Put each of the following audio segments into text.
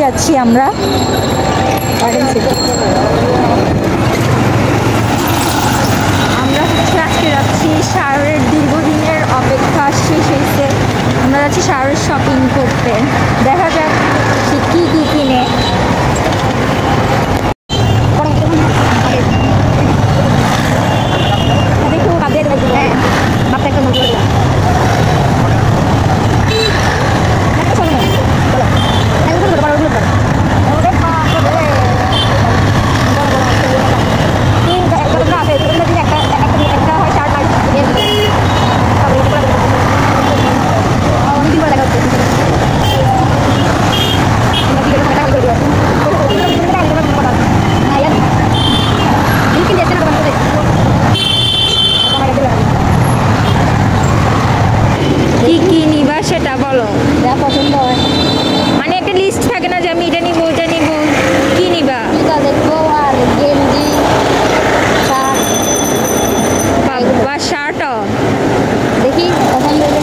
যাচ্ছি আমরা। আমরা আজকে যাচ্ছি শাওরের দীর্ঘদিনের অপেক্ষা শেষ হয়েছে। আমরা যাচ্ছি শাওরের শপিং করতে। দেখা যাক সে কী কী কিনে। কি কি নিবা সেটা বলো, যা পছন্দ হয়। মানে একটা লিস্ট থাকে না যে আমি এটা নিব ওটা নিব, কি নিবা? দেখবো আর গেঞ্জি শার্ট বা শার্টও দেখি পছন্দ হলে।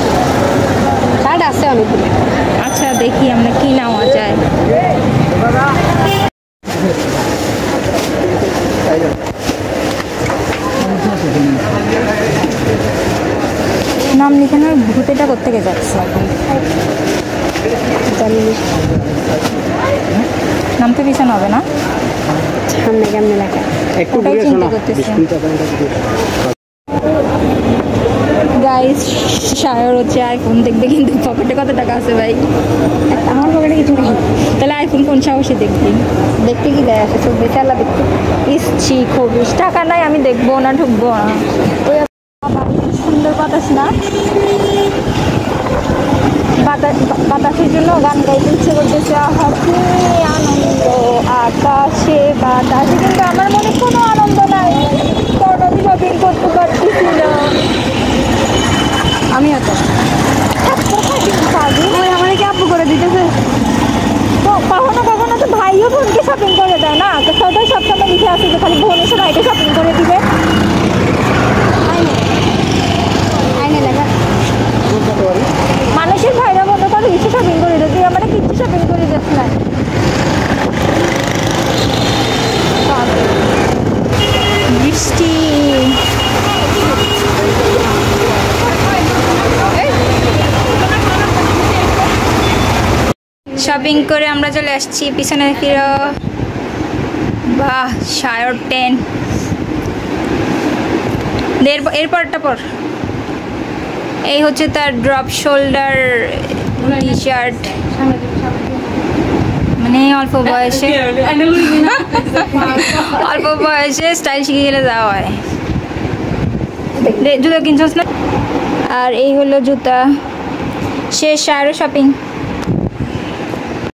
শার্ট আছে অনেকগুলো। আচ্ছা দেখি আমরা কি নেওয়া যায়। নাম লিখানোর ভূতেটা কোত্থেকে যাচ্ছে এখন? নাম তো পিছনে হবে না, সামনে কেমনে লেখা ওটাই চিন্তা করতেছি। গাইস শাওর হচ্ছে আইফোন দেখবে, কিন্তু পকেটে কত টাকা আছে ভাই? আমার পকেটে কিছু নেই। তাহলে আইফোন কোন সাহসে দেখবি? দেখতে কি দেয় আছে, চোখ বেঁচে আল্লাহ দেখতে ইচ্ছি। খুব টাকা নাই, আমি দেখবো না, ঢুকবো না। সুন্দর বাতাস না, বাতাসের জন্য গান গাইতে ইচ্ছে করতেছে। কি আনন্দ আকাশে বাতাসে, কিন্তু আমার মনে কোনো আনন্দ নাই, কারণ আমি শপিং করতে পারতেছি না। আমিও তো আমাদেরকে আপ্পু করে দিতেছে। তো কখনো কখনো তো ভাইও বোনকে শপিং করে দেয় না, তো সবাই সবসময় লিখে আসে যে খালি বোন এসে ভাইকে শপিং করে দিবে। মানুষের ভাইরা মতো করে কিছু শপিং করে দেয়, তুই আমরা কিছু শপিং করে দিস না। বৃষ্টি শপিং করে আমরা চলে আসছি পিছনে ফিরো। বাহ শাওর 10 এরপরটা পর। এই হচ্ছে তার ড্রপ শোল্ডার টি শার্ট, মানে অল্প বয়সে স্টাইল শিখে গেলে যাওয়া হয়। জুতো কিনছস না? আর এই হলো জুতা। শেষ শাওরের শপিং।